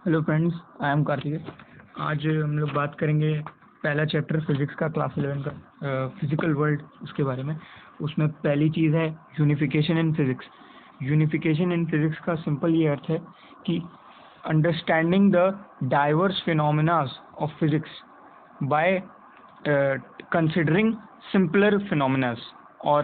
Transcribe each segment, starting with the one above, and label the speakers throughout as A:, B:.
A: Hello friends, I am Kartik. आज हम लोग बात करेंगे पहला चैप्टर फिजिक्स का, क्लास 11 का, फिजिकल वर्ल्ड, उसके बारे में। उसमें पहली चीज़ है unification in physics. Unification in physics का सिंपल ये अर्थ है कि understanding the diverse phenomenas of physics by considering simpler phenomenas और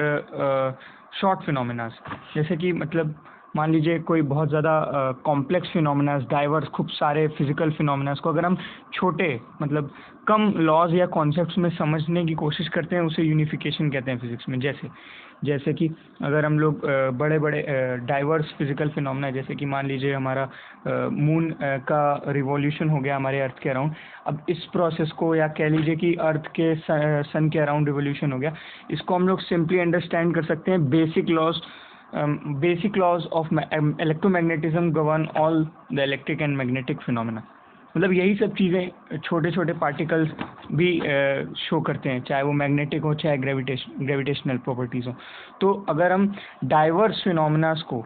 A: शॉर्ट फिनोमेनास। जैसे कि मतलब मान लीजिए कोई बहुत ज़्यादा कॉम्प्लेक्स फिनोमेनास, डाइवर्स, खूब सारे फिजिकल फिनोमेनास को अगर हम छोटे मतलब कम लॉज या कॉन्सेप्ट्स में समझने की कोशिश करते हैं, उसे यूनिफिकेशन कहते हैं फिजिक्स में। जैसे कि अगर हम लोग बड़े बड़े डाइवर्स फिजिकल फिनोमेना, जैसे कि मान लीजिए हमारा मून का रिवॉल्यूशन हो गया हमारे अर्थ के अराउंड। अब इस प्रोसेस को, या कह लीजिए कि अर्थ के सन के अराउंड रिवॉल्यूशन हो गया, इसको हम लोग सिंपली अंडरस्टैंड कर सकते हैं basic laws of electromagnetism govern all the electric and magnetic phenomena. मतलब यही सब चीज़ें छोटे छोटे पार्टिकल्स भी शो करते हैं, चाहे वो मैग्नेटिक हो चाहे ग्रेविटेशनल प्रॉपर्टीज़ हो। तो अगर हम डाइवर्स फिनोमेनास को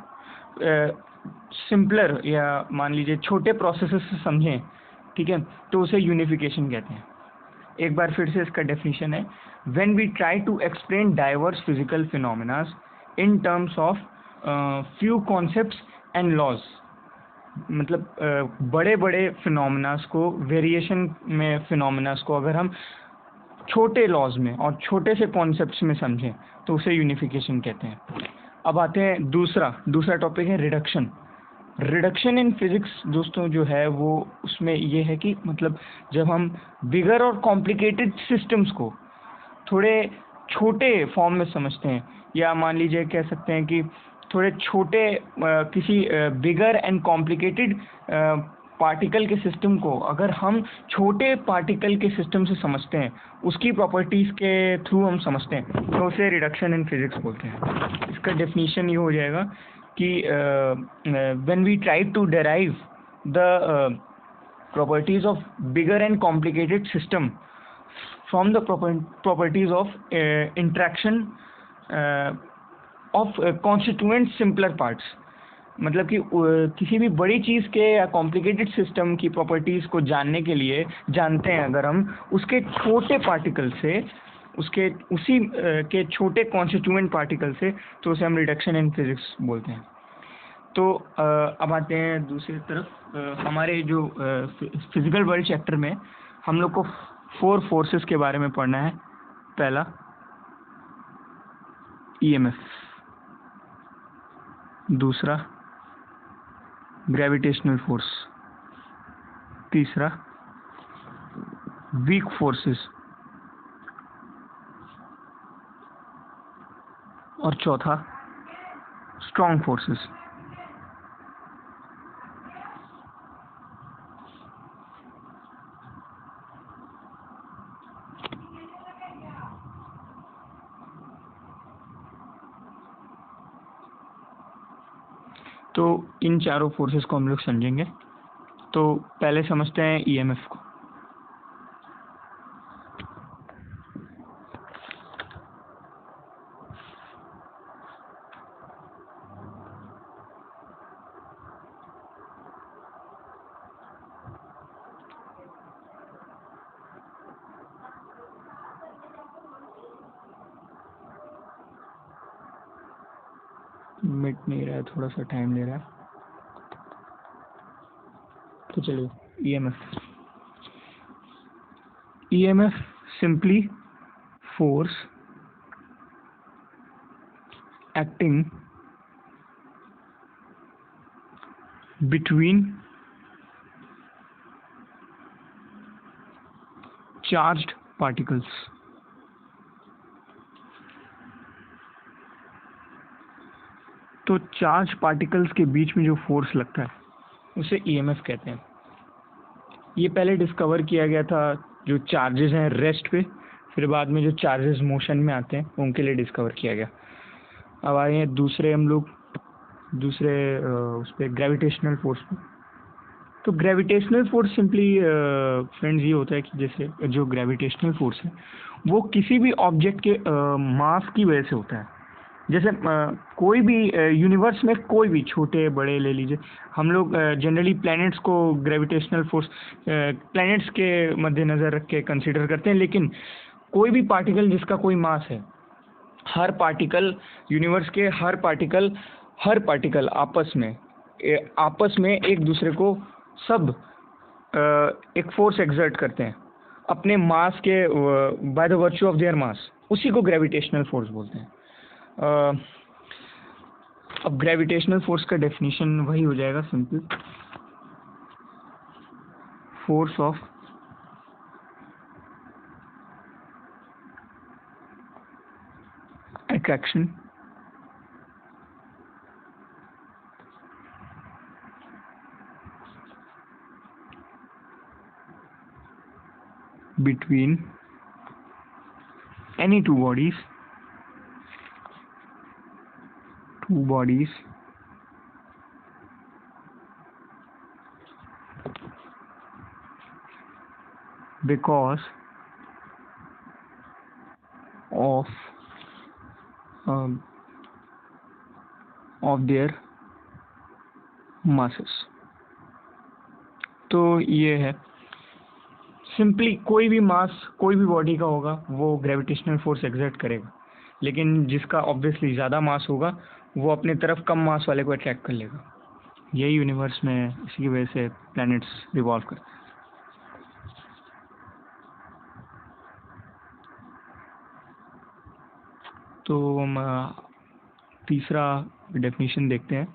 A: सिंपलर या मान लीजिए छोटे प्रोसेसेस से समझें, ठीक है, तो उसे यूनिफिकेशन कहते हैं। एक बार फिर से इसका डेफिनेशन है, when we try to explain diverse physical phenomenas in terms of few concepts and laws. मतलब बड़े बड़े फिनोमेनास को, वेरिएशन में फिनोमेनास को अगर हम छोटे लॉज में और छोटे से कॉन्सेप्ट्स में समझें तो उसे यूनिफिकेशन कहते हैं। अब आते हैं दूसरा टॉपिक है रिडक्शन। रिडक्शन इन फिजिक्स दोस्तों जो है वो, उसमें ये है कि मतलब जब हम बिगर और कॉम्प्लिकेटेड सिस्टम्स को थोड़े छोटे फॉर्म में समझते हैं, या मान लीजिए कह सकते हैं कि थोड़े छोटे किसी बिगर एंड कॉम्प्लिकेटेड पार्टिकल के सिस्टम को अगर हम छोटे पार्टिकल के सिस्टम से समझते हैं, उसकी प्रॉपर्टीज़ के थ्रू हम समझते हैं, तो उसे रिडक्शन इन फिजिक्स बोलते हैं। इसका डेफिनेशन ये हो जाएगा कि when we try to derive the properties of bigger and complicated system from the properties of interaction of constituent simpler parts। मतलब कि किसी भी बड़ी चीज़ के या कॉम्प्लिकेटेड सिस्टम की प्रॉपर्टीज़ को जानने के लिए जानते हैं अगर हम उसके छोटे पार्टिकल से, उसी के छोटे कॉन्स्टिट्यूएंट पार्टिकल से, तो उसे हम रिडक्शन इन फिजिक्स बोलते हैं। तो अब आते हैं दूसरी तरफ। हमारे जो फिजिकल वर्ल्ड चैप्टर में हम लोग को 4 फोर्सेस के बारे में पढ़ना है। पहला ईएमएफ, दूसरा ग्रेविटेशनल फोर्स, तीसरा वीक फोर्सेस, और चौथा स्ट्रॉन्ग फोर्सेस। तो इन चारों फोर्सेस को हम लोग समझेंगे। तो पहले समझते हैं ईएमएफ को। मिट नहीं रहा है, थोड़ा सा टाइम ले रहा है, तो चलिए। EMF simply force acting between charged particles। तो चार्ज पार्टिकल्स के बीच में जो फोर्स लगता है उसे ईएमएफ कहते हैं। ये पहले डिस्कवर किया गया था जो चार्जेस हैं रेस्ट पे, फिर बाद में जो चार्जेस मोशन में आते हैं उनके लिए डिस्कवर किया गया। अब आए हैं दूसरे उस पर ग्रेविटेशनल फोर्स पे। तो ग्रेविटेशनल फोर्स सिंपली फ्रेंड्स ये होता है कि जैसे जो ग्रेविटेशनल फोर्स है वो किसी भी ऑब्जेक्ट के मास की वजह से होता है। जैसे कोई भी यूनिवर्स में कोई भी छोटे बड़े ले लीजिए, हम लोग जनरली प्लैनेट्स को ग्रेविटेशनल फोर्स प्लैनेट्स के मद्देनज़र रख के कंसिडर करते हैं, लेकिन कोई भी पार्टिकल जिसका कोई मास है, हर पार्टिकल यूनिवर्स के हर पार्टिकल आपस में एक दूसरे को सब एक फोर्स एक्सर्ट करते हैं अपने मास के by the virtue of their mass, उसी को ग्रेविटेशनल फोर्स बोलते हैं। अब ग्रेविटेशनल फोर्स का डेफिनेशन वही हो जाएगा simple, force of attraction between any two bodies because of their masses। तो ये है सिंपली, कोई भी मास कोई भी बॉडी का होगा वो ग्रेविटेशनल फोर्स एक्सर्ट करेगा, लेकिन जिसका ऑब्वियसली ज़्यादा मास होगा वो अपने तरफ कम मास वाले को अट्रैक्ट कर लेगा। यही यूनिवर्स में इसी की वजह से प्लैनेट्स रिवॉल्व करते हैं। तो हम तीसरा डेफिनेशन देखते हैं।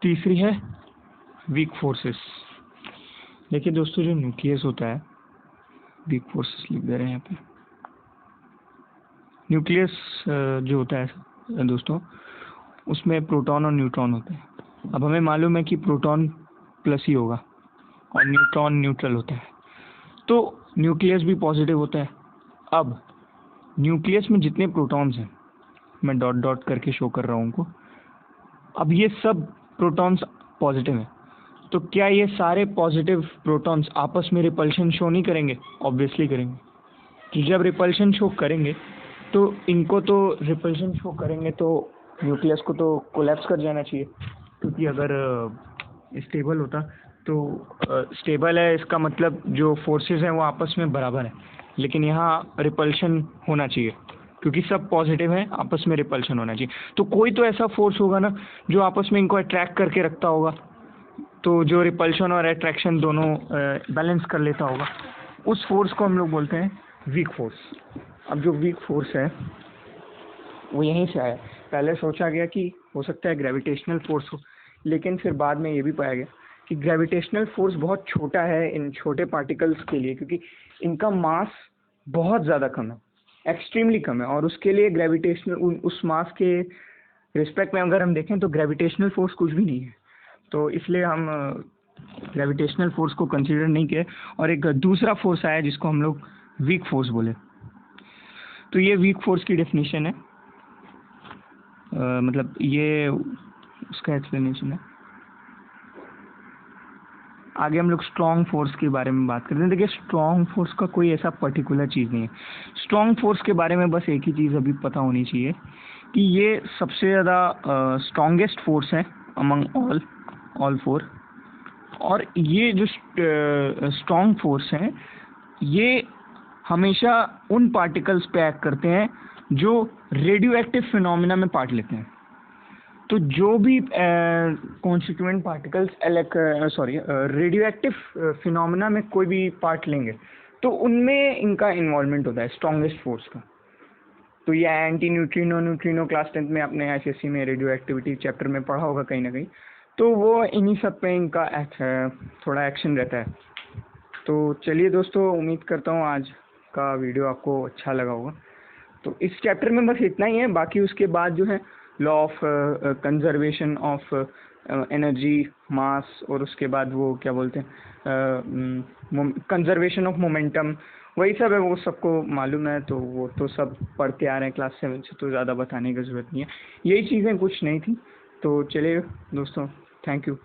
A: तीसरी है वीक फोर्सेस। देखिए दोस्तों, जो न्यूक्लियस होता है, वीक फोर्सेस लिख दे रहे हैं यहाँ पे। न्यूक्लियस जो होता है दोस्तों, उसमें प्रोटॉन और न्यूट्रॉन होते हैं। अब हमें मालूम है कि प्रोटॉन प्लस ही होगा और न्यूट्रॉन न्यूट्रल होता है, तो न्यूक्लियस भी पॉजिटिव होता है। अब न्यूक्लियस में जितने प्रोटॉन्स हैं, मैं डॉट डॉट करके शो कर रहा हूँ उनको, अब ये सब प्रोटॉन्स पॉजिटिव हैं, तो क्या ये सारे पॉजिटिव प्रोटॉन्स आपस में रिपल्शन शो नहीं करेंगे? ऑब्वियसली करेंगे। कि जब रिपल्शन शो करेंगे तो इनको तो रिपल्शन शो करेंगे तो न्यूक्लियस को तो कोलैप्स कर जाना चाहिए, क्योंकि अगर स्टेबल होता तो स्टेबल है इसका मतलब जो फोर्सेस हैं वो आपस में बराबर हैं, लेकिन यहाँ रिपल्शन होना चाहिए क्योंकि सब पॉजिटिव हैं, आपस में रिपल्शन होना चाहिए। तो कोई तो ऐसा फोर्स होगा ना जो आपस में इनको अट्रैक्ट करके रखता होगा, तो जो रिपल्शन और अट्रैक्शन दोनों बैलेंस कर लेता होगा, उस फोर्स को हम लोग बोलते हैं वीक फोर्स। अब जो वीक फोर्स है वो यहीं से आया। पहले सोचा गया कि हो सकता है ग्रेविटेशनल फोर्स हो, लेकिन फिर बाद में ये भी पाया गया कि ग्रेविटेशनल फोर्स बहुत छोटा है इन छोटे पार्टिकल्स के लिए, क्योंकि इनका मास बहुत ज़्यादा कम है, एक्सट्रीमली कम है, और उसके लिए ग्रेविटेशनल उस मास के रिस्पेक्ट में अगर हम देखें तो ग्रेविटेशनल फोर्स कुछ भी नहीं है। तो इसलिए हम ग्रेविटेशनल फोर्स को कंसीडर नहीं किए और एक दूसरा फोर्स आया जिसको हम लोग वीक फोर्स बोले। तो ये वीक फोर्स की डेफिनेशन है, मतलब ये उसका एक्सप्लेनेशन है। आगे हम लोग स्ट्रॉन्ग फोर्स के बारे में बात करते हैं। देखिए, स्ट्रॉन्ग फोर्स का कोई ऐसा पर्टिकुलर चीज़ नहीं है। स्ट्रॉन्ग फोर्स के बारे में बस एक ही चीज़ अभी पता होनी चाहिए कि ये सबसे ज़्यादा स्ट्रॉन्गेस्ट फोर्स है अमंग ऑल फोर, और ये जो स्ट्रॉन्ग फोर्स हैं ये हमेशा उन पार्टिकल्स पे एक्ट करते हैं जो रेडियो एक्टिव फिनोमिना में पार्ट लेते हैं। तो जो भी constituent particles radio active phenomena में कोई भी पार्ट लेंगे तो उनमें इनका इन्वॉल्वमेंट होता है स्ट्रॉन्गेस्ट फोर्स का। तो ये एंटी न्यूट्रिनो क्लास 10 में आपने एसएससी में रेडियो एक्टिविटी चैप्टर में पढ़ा होगा कहीं ना कहीं, तो वो इन्हीं सब पे इनका थोड़ा एक्शन रहता है। तो चलिए दोस्तों, उम्मीद करता हूँ आज का वीडियो आपको अच्छा लगा होगा। तो इस चैप्टर में बस इतना ही है, बाकी उसके बाद जो है law of conservation of energy मास, और उसके बाद वो क्या बोलते हैं कंजर्वेशन ऑफ मोमेंटम, वही सब है, वो सबको मालूम है। तो वो तो सब पढ़ते आ रहे हैं क्लास 7 से, तो ज़्यादा बताने की ज़रूरत नहीं है। यही चीज़ें कुछ नहीं थी। तो चलिए दोस्तों, थैंक यू।